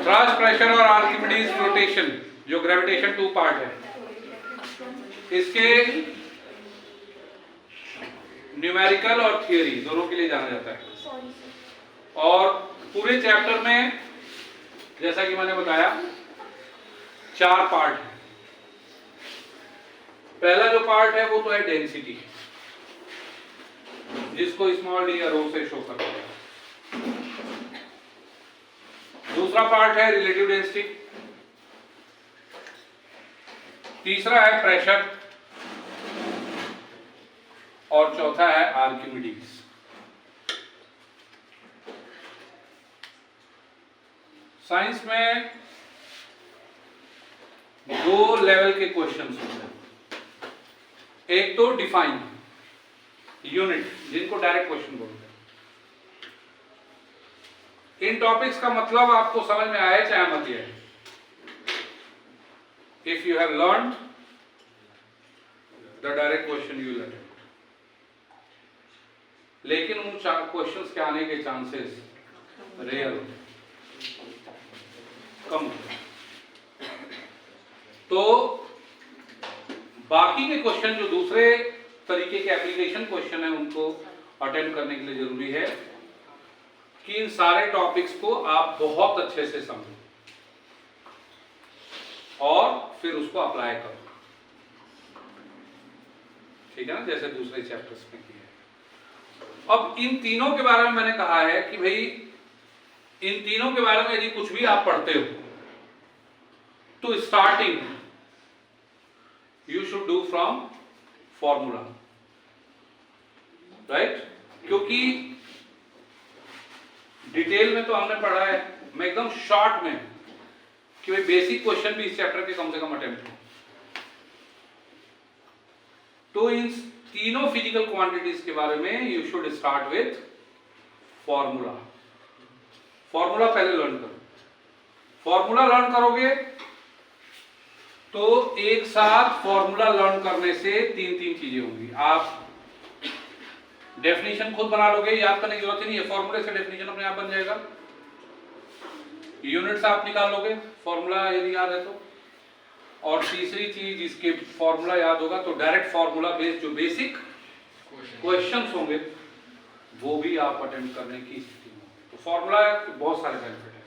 Thrust, pressure और Archimedes rotation, जो gravitation 2 part है, इसके न्यूमेरिकल और थियरी दोनों के लिए जाना जाता है। और पूरे चैप्टर में जैसा कि मैंने बताया 4 पार्ट है। पहला जो पार्ट है वो तो है डेंसिटी, जिसको स्मॉल डी या रो से शो करते हैं। दूसरा पार्ट है रिलेटिव डेंसिटी, तीसरा है प्रेशर और चौथा है आर्किमिडीज। साइंस में 2 लेवल के क्वेश्चंस होते हैं। एक तो डिफाइन यूनिट, जिनको डायरेक्ट क्वेश्चन बोलते हैं। इन टॉपिक्स का मतलब आपको समझ में आए चाहे मत आए, if you have learned the direct question you will attempt. लेकिन उन क्वेश्चंस के आने के चांसेस रेयर होते हैं, कम होते हैं। तो बाकी के क्वेश्चन जो दूसरे तरीके के एप्लीकेशन क्वेश्चन है, उनको अटेम्प्ट करने के लिए जरूरी है कि इन सारे टॉपिक्स को आप बहुत अच्छे से समझो और फिर उसको अप्लाई करो। ठीक है ना, जैसे दूसरे चैप्टर्स में किया है। अब इन तीनों के बारे में मैंने कहा है कि भाई इन तीनों के बारे में यदि कुछ भी आप पढ़ते हो तो starting you should do from formula, right? क्योंकि डिटेल में तो हमने पढ़ा है, मैं एकदम शॉर्ट में कि भाई बेसिक क्वेश्चन भी इस चैप्टर के कम से कम अटेम्प्ट हो। तो इन तीनों फिजिकल क्वांटिटीज के बारे में you should start with formula. Formula पहले लर्न करो। फॉर्मूला लर्न करोगे तो एक साथ फॉर्मूला लर्न करने से 3 चीजें होंगी। आप डेफिनेशन खुद बना लोगे, याद करने की जरूरत ही नहीं है, फॉर्मूले से डेफिनेशन अपने आप बन जाएगा। यूनिट्स आप निकाल लोगे फॉर्मूला यदि याद है तो। और तीसरी चीज, इसके फॉर्मूला याद होगा तो डायरेक्ट फॉर्मूला बेस्ड जो बेसिक क्वेश्चंस होंगे वो भी आप अटेम्प्ट करने की स्थिति में होंगे। तो फॉर्मूला बहुत सारे बेनिफिट है।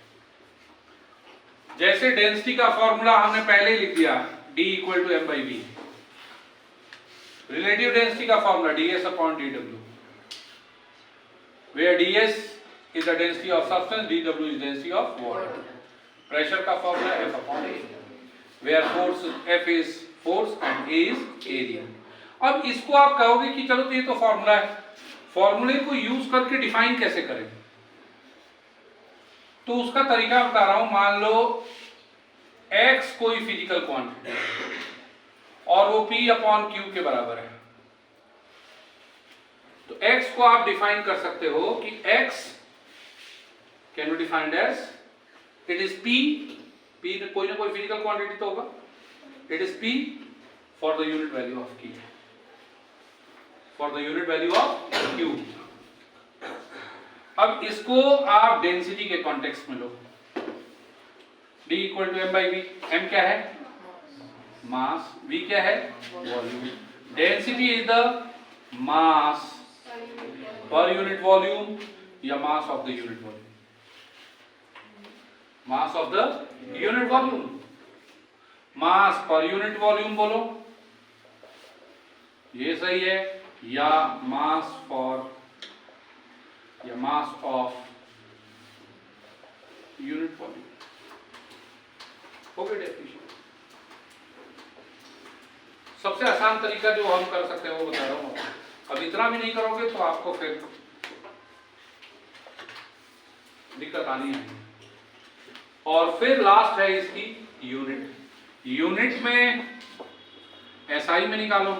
जैसे डेंसिटी का फॉर्मूला हमने पहले ही लिख दिया, D = m/v। रिलेटिव डेंसिटी का formula ds/dw, where ds is the density of substance, dw is density of water। Pressure का formula F/A, where force F is force and A is area। अब इसको आप कहोगे कि चलो तो ये तो फॉर्मूला है, फॉर्मूले को यूज करके डिफाइन कैसे करें? तो उसका तरीका बता रहा हूं। मान लो x कोई फिजिकल क्वांटिटी और वो P/Q के बराबर है, तो x को आप डिफाइन कर सकते हो कि x can be defined as it is P कोई ना कोई फिजिकल क्वांटिटी तो होगा, it is P for the unit value of Q, for the unit value of Q। अब इसको आप डेंसिटी के कॉन्टेक्स्ट में लो। D = m/v। m क्या है? मास। v क्या है? Volume. Density is the mass per unit volume या mass of the unit volume, mass of the unit volume. Mass per unit volume बोलो, ये सही है, या mass of unit volume. Okay, definition सबसे आसान तरीका जो हम कर सकते हैं वो बता रहा हूं। अब इतना भी नहीं करोगे तो आपको फिर दिक्कत आनी है। और फिर लास्ट है इसकी यूनिट। यूनिट में SI में निकालो।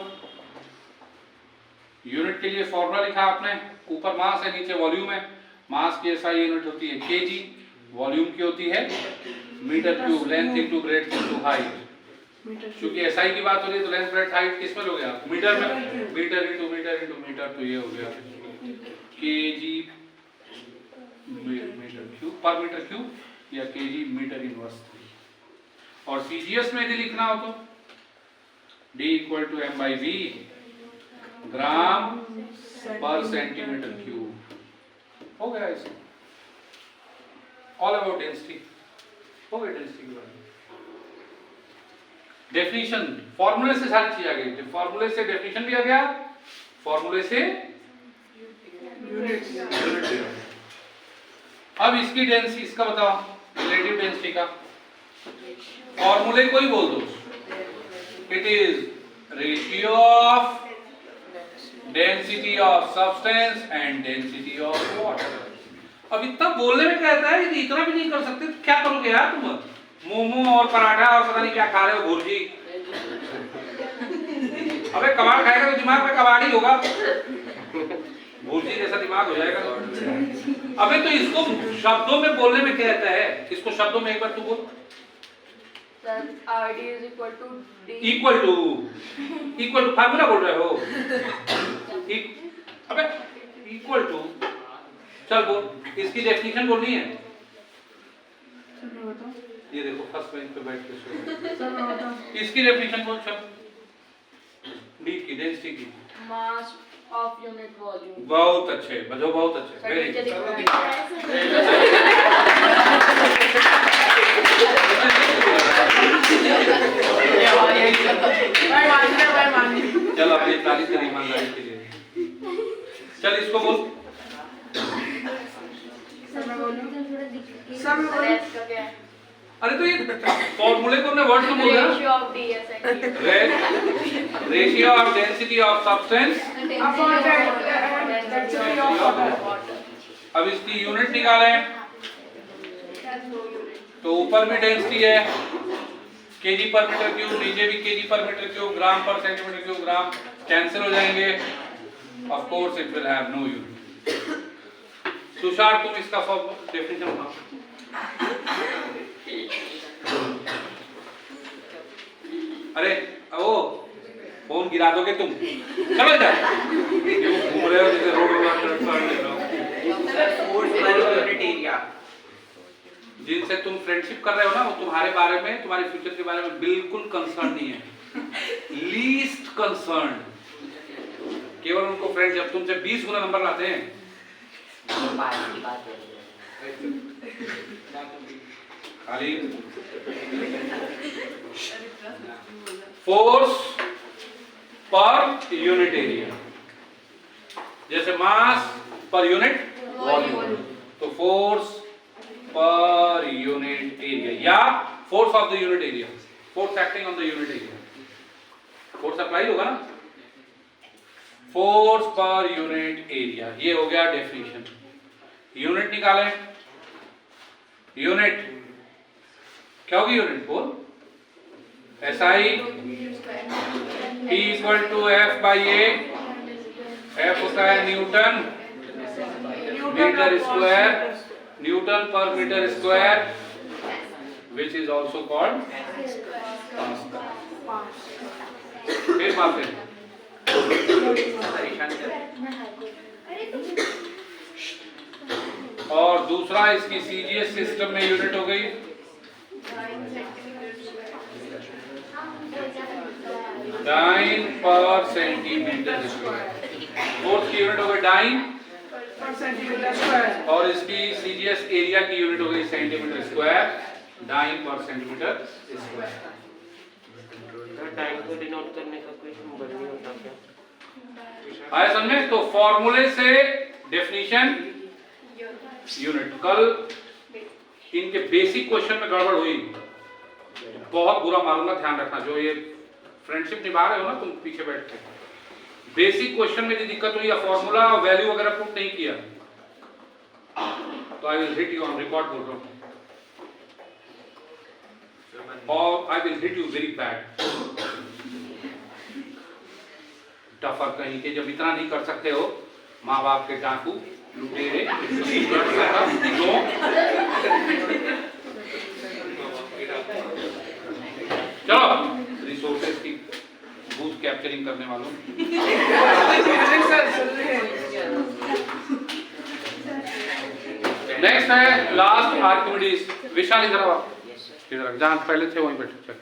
यूनिट के लिए फॉर्मूला लिखा आपने, ऊपर मास है नीचे वॉल्यूम है। मास की SI यूनिट होती है kg, वॉल्यूम की होती है metre cube, length into breadth into height. क्योंकि SI की बात हो रही है तो लेंथ ब्रेड्थ हाइट किस में लोगे आप? मीटर में। Metre into metre into metre, तो ये हो गया kg metre cube per metre cube या केजी मीटर इनवर्स 3। और सीजीएस में यदि लिखना हो तो D equal to m by v gram per centimetre cube. हो गया इसमें ऑल अबाउट डेंसिटी, हो गया डेंसिटी के बारे में। डेफिनेशन फॉर्मूले से सारी चीज आ गई, फॉर्मूले से डेफिनेशन भी आ गया, फॉर्मूले से यूनिट। अब इसकी डेंसिटी, इसका बताओ रिलेटिव डेंसिटी का फॉर्मूले को ही बोल दो, it is ratio of density of substance and density of water. अब इतना बोलने में कहता है, यदि इतना भी नहीं कर सकते तो क्या करोगे यार तुम? मोमो और पराठा और पता नहीं क्या खा रहे हो, भुर्जी। अबे कबाड़ खाएगा तो दिमाग में कबाड़ ही होगा, भुर्जी जैसा दिमाग हो जाएगा। अबे तो इसको शब्दों में बोलने में कहता है, इसको शब्दों में एक बार तू बोल। RD is equal to D। Equal to formula बोल रहे हो? अबे इक्वल टू, चल बोल, इसकी डेफिनेशन बोलनी है। ये देखो फर्स्ट बेंच पे बैठ के इसकी डेफिनेशन बोल सब। डी की डेंसिटी की मास ऑफ यूनिट वॉल्यूम। बहुत अच्छे, बजो बहुत अच्छे, वेरी गुड। चल अब ये तारीफ कर ईमानदारी के लिए। चल इसको बोल। अरे तो ये फॉर्मूले को हमने वर्ड में बोला, ratio of D ratio of density of substance. अब इसकी यूनिट निकालें तो ऊपर भी डेंसिटी है केजी पर मीटर क्यूब, नीचे भी केजी पर मीटर क्यूब, ग्राम पर सेंटीमीटर क्यूब, ग्राम कैंसिल हो जाएंगे। Of course it will have no unit. Tushar तुम इसका डेफिनेशन बताओ। अरे ओ फोन गिरा दोगे तुम, चलो इधर। ये घूम रहे हो जैसे रोड में। जिनसे तुम फ्रेंडशिप कर रहे हो ना, वो तुम्हारे बारे में, तुम्हारे फ्यूचर के बारे में बिल्कुल कंसर्न नहीं है, लीस्ट कंसर्न। केवल उनको फ्रेंड जब तुमसे 20 गुना नंबर लाते हैं। खाली फोर्स पर यूनिट एरिया, जैसे मास पर यूनिट वॉल्यूम, तो फोर्स पर यूनिट एरिया या force of the unit area, force acting on the unit area, force apply होगा ना, फोर्स पर यूनिट एरिया। ये हो गया डेफिनेशन। यूनिट निकालें। यूनिट क्या होगी? यूनिट बोल। SI P equal to F by A। F होता है न्यूटन मीटर स्क्वायर, न्यूटन पर metre square, which is also called pascal. फिर बात है और दूसरा इसकी सीजीएस सिस्टम में यूनिट हो गई डाइन पर सेंटीमीटर स्क्वायर। फोर्स की यूनिट हो गई डाइन पर सेंटीमीटर स्क्वायर, और इसकी सीजीएस एरिया की यूनिट हो गई सेंटीमीटर स्क्वायर, डाइन पर सेंटीमीटर स्क्वायर। डाइन को डिनोट करने का कोई नंबर नहीं होता क्या? आया समझ में? तो फॉर्मूले से डेफिनेशन यूनिट। कल इनके बेसिक क्वेश्चन में गड़बड़ हुई, बहुत बुरा मारूंगा, ध्यान रखना। जो ये फ्रेंडशिप निभा रहे हो ना तुम पीछे बैठ के, बेसिक क्वेश्चन में यदि दिक्कत हुई या फॉर्मूला वैल्यू वगैरह पुट नहीं किया तो I will hit you on record बोल रहा हूं, और I will hit you very bad. Tougher कहीं के, जब इतना नहीं कर सकते हो, माँ बाप के डाकू लुटेरे चलो रिसोर्सेज की बूथ कैप्चरिंग करने वालों नेक्स्ट है लास्ट आर्किमिडीज। विशाल इधर आओ आप। इधर जहाँ पहले थे वहीं बैठे चल।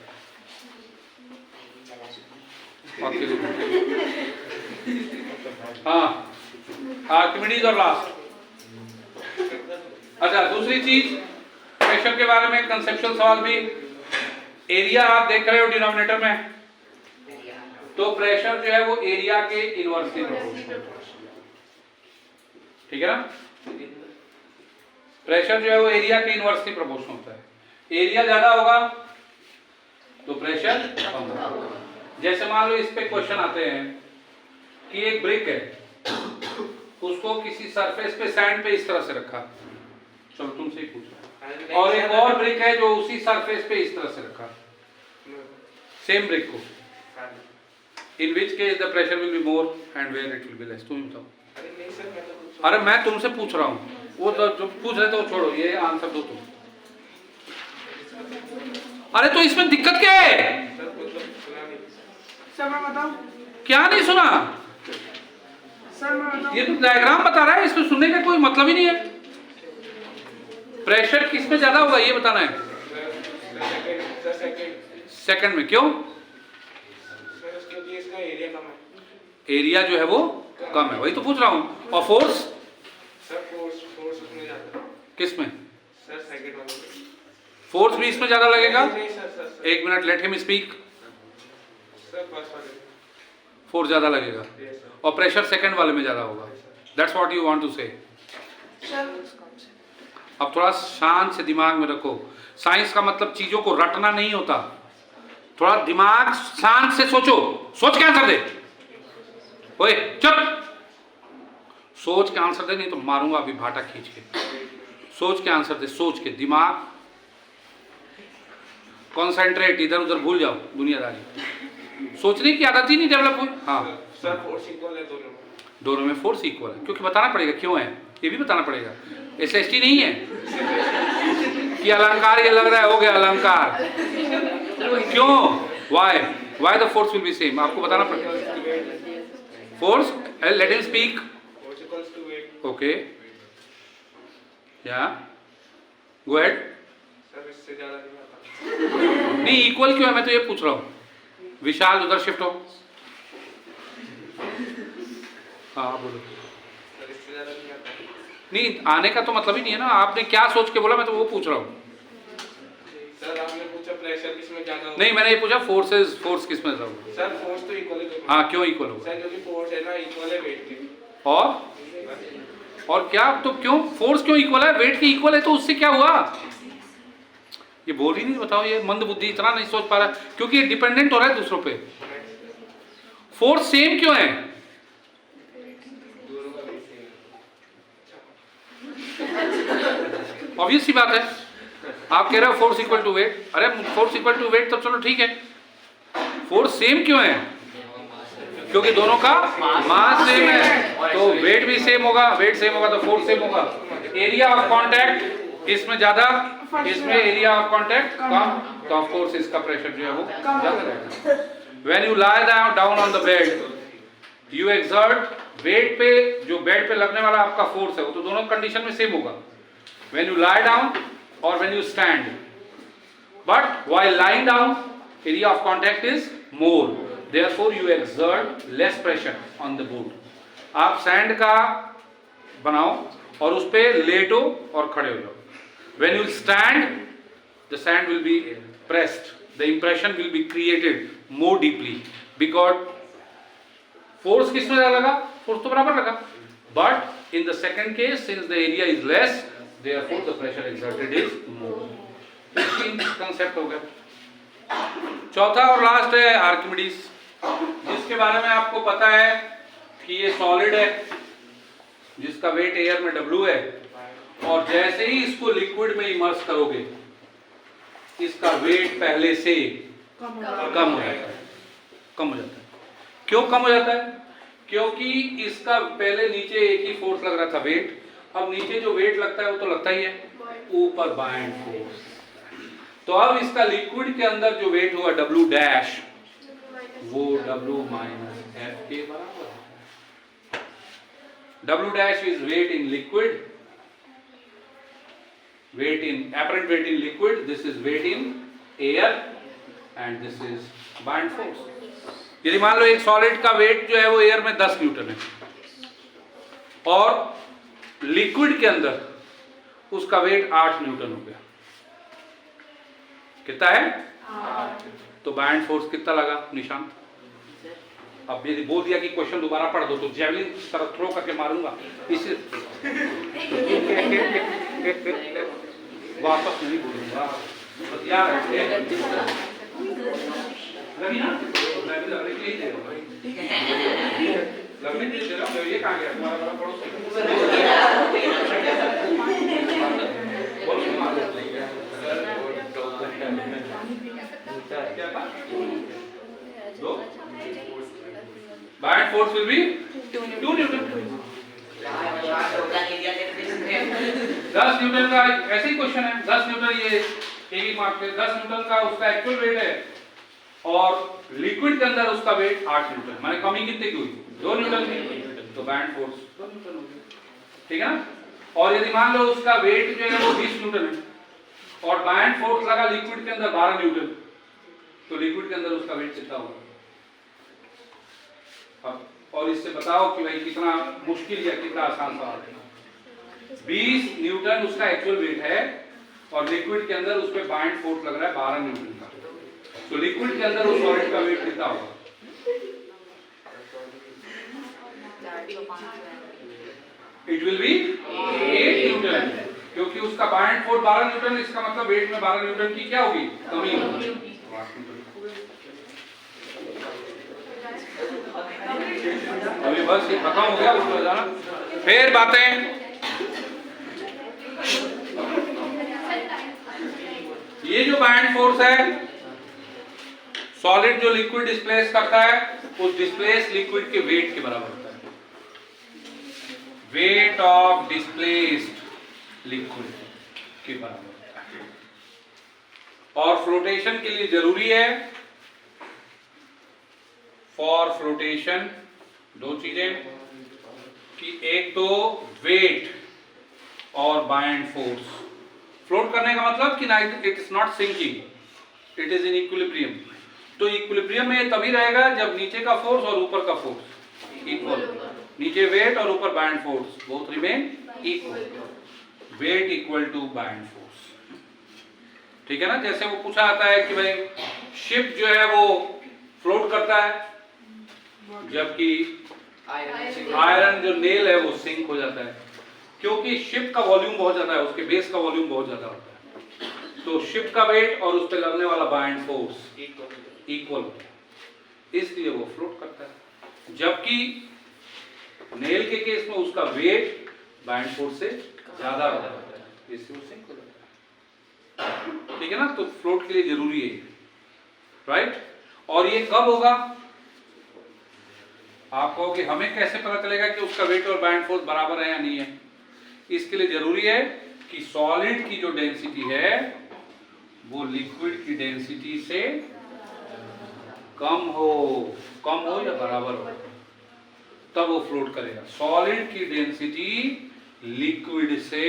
हाँ आर्किमिडीज और लास्ट। अच्छा दूसरी चीज प्रेशर के बारे में कंसेप्चुअल सवाल भी। एरिया आप देख रहे हो डिनोमिनेटर में, तो प्रेशर जो है वो एरिया के इनवर्सली प्रोपोर्शनल, ठीक है ना। प्रेशर जो है वो एरिया के इनवर्सली प्रोपोर्शनल होता है। एरिया ज्यादा होगा तो प्रेशर कम होगा। जैसे मान लो इस पे क्वेश्चन आते हैं कि एक ब्रिक है, उसको किसी सरफेस पे सैंड पे इस तरह से रखा, चलो तुमसे ही पूछो, और एक और ब्रिक है जो उसी सरफेस पे इस तरह से रखा, सेम ब्रिक को, in which case the pressure will be more and where it will be less. तुम बताओ। अरे मैं तुमसे पूछ रहा हूँ, वो तो जो पूछ रहे थे वो छोड़ो, ये आंसर दो तुम। अरे तो इसमें दिक्कत क्या है? सर मैं बताऊं? क्या नहीं सुना? सर मैं बताऊं? ये तो डायग्राम बता रहा है, इसमें सुनने का कोई मतलब ही नहीं है। प्रेशर किस में ज्यादा होगा ये बताना है। सेकंड में। क्यों? एरिया जो है वो कम है, वही तो पूछ रहा हूँ। और फोर्स किस में? फोर्स भी इसमें ज्यादा लगेगा। एक minute, let him speak. Force ज्यादा लगेगा और प्रेशर सेकंड वाले में ज्यादा होगा। That's what you want to say. अब थोड़ा शांत से दिमाग में रखो। साइंस का मतलब चीजों को रटना नहीं होता, थोड़ा दिमाग शांत से सोचो। सोच के आंसर दे। ओए चुप, सोच के आंसर दे, नहीं तो मारूंगा अभी भाटा खींच के। सोच के आंसर दे, सोच के। दिमाग कॉन्सेंट्रेट, इधर उधर भूल जाओ दुनियादारी। सोचने की आदत ही नहीं डेवलप हुई। हाँ सर फोर्स इक्वल है दोनों में फोर्स इक्वल है, क्योंकि बताना पड़ेगा क्यों है, ये भी बताना पड़ेगा। SST नहीं है कि अलंकार ये लग रहा है, हो गया अलंकार। क्यों? Why the force will be same, आपको बताना पड़ेगा। Force, late him speak. Okay या गो अहेड। सर इससे ज्यादा नहीं आता। नहीं इक्वल क्यों है, मैं तो ये पूछ रहा हूँ। विशाल उधर शिफ्ट हो। हाँ बोलो। सर इससे ज्यादा नहीं आता। नहीं आने का तो मतलब ही नहीं है ना। आपने क्या सोच के बोला, मैं तो वो पूछ रहा हूँ। सर आपने पूछा प्रेशर किसमें ज्यादा होगा? नहीं मैंने ये पूछा फोर्स किस में ज्यादा होगा। सर फोर्स तो इक्वल है। हाँ क्यों इक्वल होगा? सर क्योंकि फोर्स है ना इक्वल है वेट के। और क्या? तो क्यों फोर्स क्यों इक्वल है? वेट के इक्वल है तो उससे क्या हुआ? ये बोल ही नहीं। बताओ, ये मंद बुद्धि इतना नहीं सोच पा रहा, क्योंकि ये डिपेंडेंट हो रहा है दूसरों पे। फोर्स सेम क्यों है? ऑब्वियस सी बात है। आप कह रहे हो फोर्स इक्वल टू वेट। अरे फोर्स इक्वल टू वेट तो चलो ठीक है, फोर्स सेम क्यों है? क्योंकि दोनों का मास सेम है, तो वेट भी सेम होगा। वेट सेम होगा तो फोर्स सेम होगा। एरिया ऑफ कांटेक्ट इसमें ज्यादा, इसमें एरिया ऑफ कांटेक्ट कम, तो ऑफ कोर्स इसका प्रेशर जो है वो ज्यादा रहेगा। When you lie down on the bed you exert weight पे, जो बेड पे लगने वाला आपका फोर्स है वो तो दोनों कंडीशन में सेम होगा, व्हेन यू लाई डाउन और when you stand. But while lying down area of contact is more, therefore you exert less pressure on the board. आप सैंड का बनाओ और उस पे लेटो और खड़े हो जाओ। When you stand, the sand will be pressed. The impression will be created more deeply because force किस में लगा? Force तो बराबर लगा। But in the second case, since the area is less, therefore the pressure exerted is more. तीन concept हो गया। चौथा और लास्ट है आर्किमिडीज, जिसके बारे में आपको पता है कि ये सॉलिड है जिसका वेट एयर में W है, और जैसे ही इसको लिक्विड में इमर्स करोगे इसका वेट पहले से कम हो जाता है। क्यों कम हो जाता है? क्योंकि इसका पहले नीचे एक ही फोर्स लग रहा था वेट, अब नीचे जो वेट लगता है वो तो लगता ही है, ऊपर बाइंड फोर्स। तो अब इसका लिक्विड के अंदर जो वेट हुआ W डैश, वो W माइनस F के बराबर है। W dash is weight in liquid weight in apparent weight in liquid, this is weight in air and this is buoyant force. यदि मान लो एक सॉलिड का वेट जो है वो एयर में 10 न्यूटन है और लिक्विड के अंदर उसका वेट 8 न्यूटन हो गया, कितना है? 8। तो बायंट फोर्स कितना लगा निशांत? अब यदि बोल दिया कि क्वेश्चन दोबारा पढ़ दो तो जेवलिन तरह थ्रो करके मारूंगा, इसे वापस नहीं बोलूंगा, बस याद रखिए। रवि ना, मैं भी लग रही दे रहा हूँ भाई, लग दे रहा हूँ। ये कहाँ गया तुम्हारा बड़ा पड़ोसी? क्या बात? दो buoyant force will be 2 Newton. 10 Newton का ऐसे ही क्वेश्चन है, 10 न्यूटन ये एक मार्क पे 10 न्यूटन का उसका एक्चुअल वेट है और लिक्विड के अंदर उसका वेट 8 न्यूटन, माने कमी कितने की हुई? 2 न्यूटन की, तो बायंट फोर्स 2 न्यूटन हो गया, ठीक है ना? और यदि मान लो उसका वेट जो है वो 20 न्यूटन है और बायंट फोर्स लगा लिक्विड के अंदर 12 न्यूटन, तो लिक्विड के अंदर उसका वेट कितना होगा? अब और इससे बताओ कि भाई कितना मुश्किल या कितना आसान सवाल है। 20 न्यूटन उसका एक्चुअल वेट है और लिक्विड के अंदर उस पे बायंट फोर्स लग रहा है 12 न्यूटन का, तो लिक्विड के अंदर उस सॉलिड का वेट कितना होगा? इट विल बी 8 न्यूटन, क्योंकि उसका बायंट फोर्स 12 न्यूटन, इसका मतलब वेट में 12 न्यूटन की क्या होगी? कमी होगी। अभी बस ये खत्म हो गया, उसको जाना फिर बातें। ये जो बायंट फोर्स है सॉलिड जो लिक्विड डिस्प्लेस करता है उस डिस्प्लेस लिक्विड के वेट के बराबर होता है, वेट ऑफ डिस्प्लेस्ड लिक्विड के बराबर होता है। और फ्लोटेशन के लिए जरूरी है, फॉर फ्लोटेशन दो चीजें कि एक तो वेट और बायंट फोर्स। फ्लोट करने का मतलब कि ना it is not sinking, it is in equilibrium. तो इक्विलिब्रियम में तभी रहेगा जब नीचे का फोर्स और ऊपर का फोर्स इक्वल, नीचे वेट और ऊपर buoyant force both remain equal, weight equal to buoyant force, ठीक है ना? जैसे वो पूछा आता है कि भाई शिप जो है वो फ्लोट करता है जबकि आयरन जो नेल है वो सिंक हो जाता है, क्योंकि शिप का वॉल्यूम बहुत ज्यादा है, उसके बेस का वॉल्यूम बहुत ज्यादा होता है, तो शिप का वेट और उस पे लगने वाला बायंट फोर्स इक्वल होता है, इसलिए वो फ्लोट करता है। जबकि नेल के केस में उसका वेट बायंट फोर्स से ज्यादा होता है, इसलिए वो सिंक हो जाता है, ठीक है ना? तो फ्लोट के लिए जरूरी है, राइट? और ये कब होगा? आप कहोगे हमें कैसे पता चलेगा कि उसका वेट और बायंट फोर्स बराबर है या नहीं है? इसके लिए जरूरी है कि सॉलिड की जो डेंसिटी है वो लिक्विड की डेंसिटी से कम हो या बराबर हो, तब वो फ्लोट करेगा। सॉलिड की डेंसिटी लिक्विड से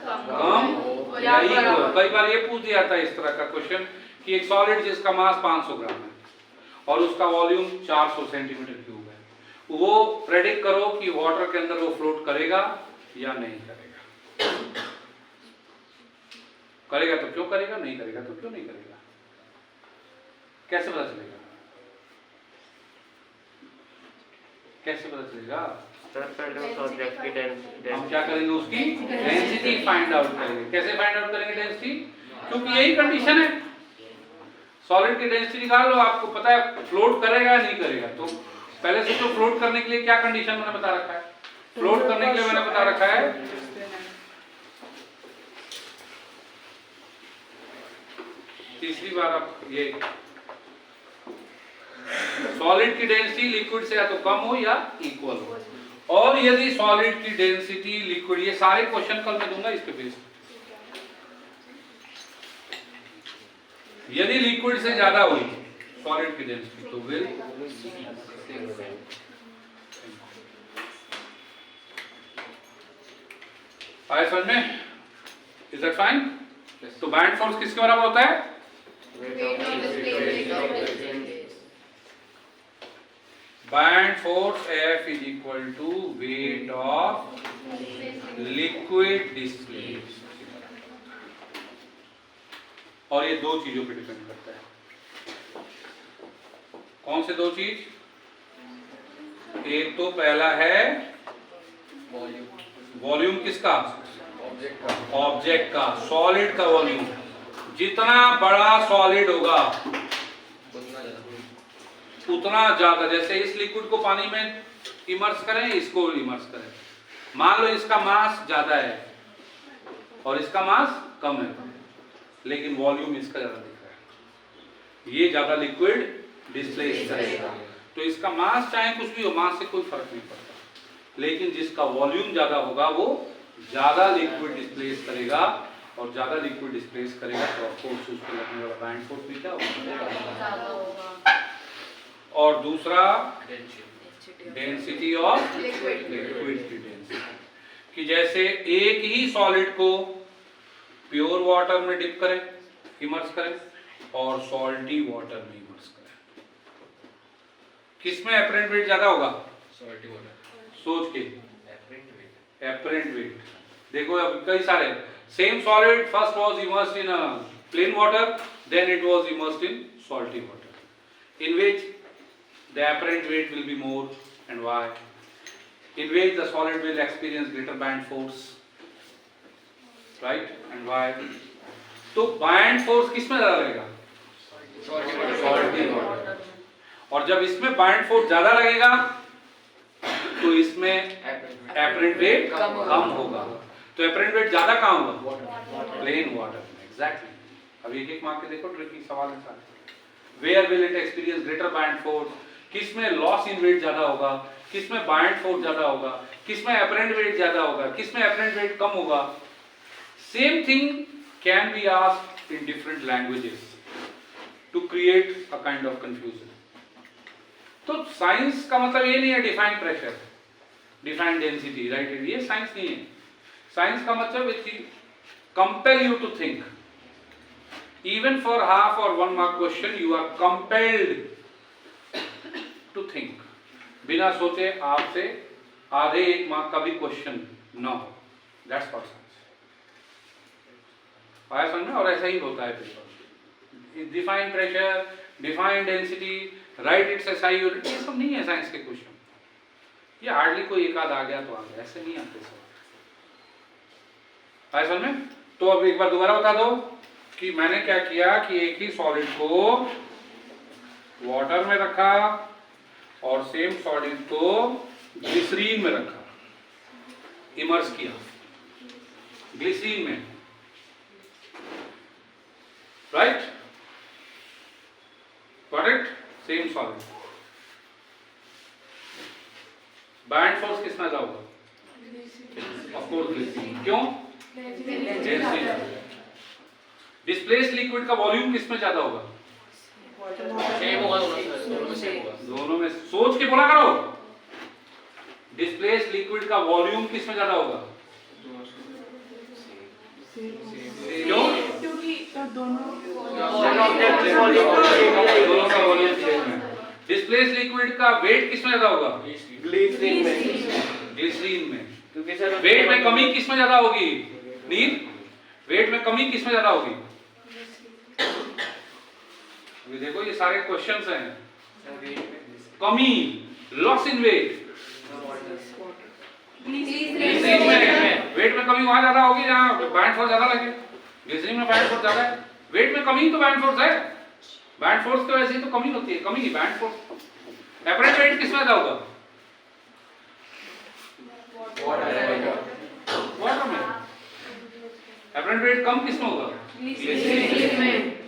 कम या इक्वल। कई बार ये पूछ दिया था इस तरह का क्वेश्चन कि एक सॉलिड जिसका मास 500 ग्राम है और उसका वॉल्यूम 400 सेंटीमीटर क्यूब है, वो प्रेडिक्ट करो कि वाटर के अंदर वो फ्लोट करेगा या नहीं करेगा। करेगा तो क्यों करेगा, नहीं करेगा तो क्यों नहीं करेगा, कैसे पता चलेगा? कैसे पता चलेगा? हम क्या करेंगे, उसकी डेंसिटी फाइंड आउट करेंगे। कैसे फाइंड आउट करेंगे डेंसिटी? क्योंकि यही कंडीशन है, सॉलिड की डेंसिटी निकाल लो, आपको पता है फ्लोट करेगा या नहीं करेगा। तो पहले से तो फ्लोट करने के लिए क्या कंडीशन मैंने बता रखा है? फ्लोट करने के लिए मैंने बता रखा है तीसरी बार आप ये सॉलिड की डेंसिटी लिक्विड से या तो कम हो या इक्वल हो, और यदि सॉलिड की डेंसिटी लिक्विड, ये सारे क्वेश्चन कल मैं दूंगा इस पे बेस, यदि लिक्विड से ज्यादा हुई सॉलिड की डेंसिटी तो विल आए समझ में? Is that fine? तो बैंड फोर्स किसके बराबर होता है? Buoyant force F is equal to weight of liquid displaced. और ये दो चीजों पे डिपेंड करता है। कौन से दो चीज? एक तो पहला है वॉल्यूम किसका? ऑब्जेक्ट का, सॉलिड का वॉल्यूम। जितना बड़ा सॉलिड होगा उतना ज्यादा, जैसे इस लिक्विड को पानी में इमर्स करें, इसको इमर्स करें, मान लो इसका मास ज्यादा है और इसका मास कम है, लेकिन वॉल्यूम इसका ज्यादा दिख रहा है, ये ज्यादा लिक्विड डिस्प्लेस करेगा। तो इसका मास चाहे कुछ भी हो, मास से कोई फर्क नहीं पड़ता, लेकिन जिसका वॉल्यूम ज्यादा होगा वो ज्यादा लिक्विड डिस्प्लेस करेगा, और ज्यादा लिक्विड डिस्प्लेस करेगा तो ऑफकोर्स उस पर लगने वाला बैंड फोर्स भी क्या होगा। और दूसरा डेंसिटी ऑफ लिक्विड की डेंसिटी, कि जैसे एक ही सॉलिड को प्योर वाटर में डिप करें, इमर्स करें, और सॉल्टी वाटर में इमर्स करें, किसमें एपरेंट वेट ज्यादा होगा? Salty water. सोच के, एपरेंट वेट। देखो अब कई सारे same solid, first was immersed in plain water, then it was immersed in salty water, in which the apparent weight will be more, and why? In which the solid will experience greater band force, right? And why? तो band force किसमें ज्यादा लगेगा? salty water। और जब इसमें band force ज्यादा लगेगा तो इसमें apparent weight कम होगा। तो apparent weight ज्यादा कहाँ होगा? plain water में, exactly। अब एक एक मार्क के देखो, ट्रिकी सवाल है सारे। Where will it experience greater band force? किसमें loss in weight ज्यादा होगा, किसमें band force ज्यादा होगा, किसमें apparent weight ज्यादा होगा, किसमें apparent weight कम होगा। Same thing can be asked in different languages to create a kind of confusion। तो साइंस का मतलब ये नहीं है define pressure, define density, right? ये साइंस नहीं है। साइंस का मतलब है compel you to think. Even for half or 1 mark question, you are compelled to think। बिना सोचे आपसे आधे 1 मार्क का भी क्वेश्चन न हो, that's what science। आया समझ में? और ऐसा ही होता है paper. Define pressure, define density, right it's SI unit, ये सब नहीं है साइंस के क्वेश्चन। ये हार्डली कोई एक आध आ गया तो आ गया, ऐसे नहीं आते सब। आया समझ में? तो अब एक बार दोबारा बता दो कि मैंने क्या किया कि एक ही सॉलिड को वाटर में रखा और सेम सॉलिड को ग्लिसरीन में रखा, इमर्स किया ग्लिसरीन में, right? Got it? Same solid. Buoyant force किसमें ज्यादा होगा? Of course glycerine. क्यों? डेंसिटी। डिस्प्लेस्ड लिक्विड का वॉल्यूम किसमें ज्यादा होगा? सेम होगा दोनों में। दोनों में। सोच के बोला करो। डिस्प्लेस्ड लिक्विड का वॉल्यूम किसमें ज्यादा होगा? क्यों? क्योंकि दोनों का वॉल्यूम सेम है। डिस्प्लेस्ड लिक्विड का वेट किसमें ज्यादा होगा? ग्लिसरीन में। ग्लिसरीन में। क्योंकि सर वेट में कमी किसमें ज्यादा होगी? नील, वेट में कमी किसमें ज्यादा होगी? अभी देखो ये सारे क्वेश्चंस हैं। कमी, लॉस इन वेट, ग्लिसरीन में वेट में कमी वहां ज्यादा होगी जहां बैंड फोर्स ज्यादा लगे। ग्लिसरीन में बैंड फोर्स ज्यादा है, वेट में कमी तो बैंड फोर्स है। बैंड फोर्स की वजह से तो कमी होती है, कमी बैंड फोर्स। एपरेंट वेट किसमें ज्यादा होगा? वाटर में। एपरेंट वेट कम किसमें होगा? ग्लिसरीन में।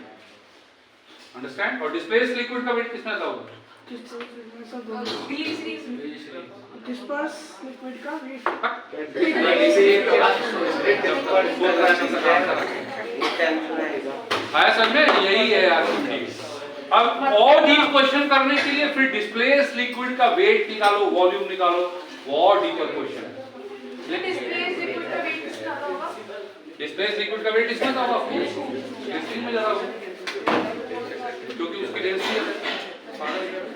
अंडरस्टैंड? और डिस्प्लेस्ड लिक्विड का वेट किसमें ज्यादा होगा? डिस्पर्स लिक्विड का वेट आया समझ में? यही है यार चीज। अब और डीप क्वेश्चन करने के लिए फिर डिस्प्लेस्ड लिक्विड का वेट निकालो, वॉल्यूम निकालो, और डीपर क्वेश्चन है। डिस्प्लेस लिक्विड का वेट इसमें ज्यादा होगा, डिस्टिल में ज्यादा होगा, क्योंकि उसकी डेंसिटी है।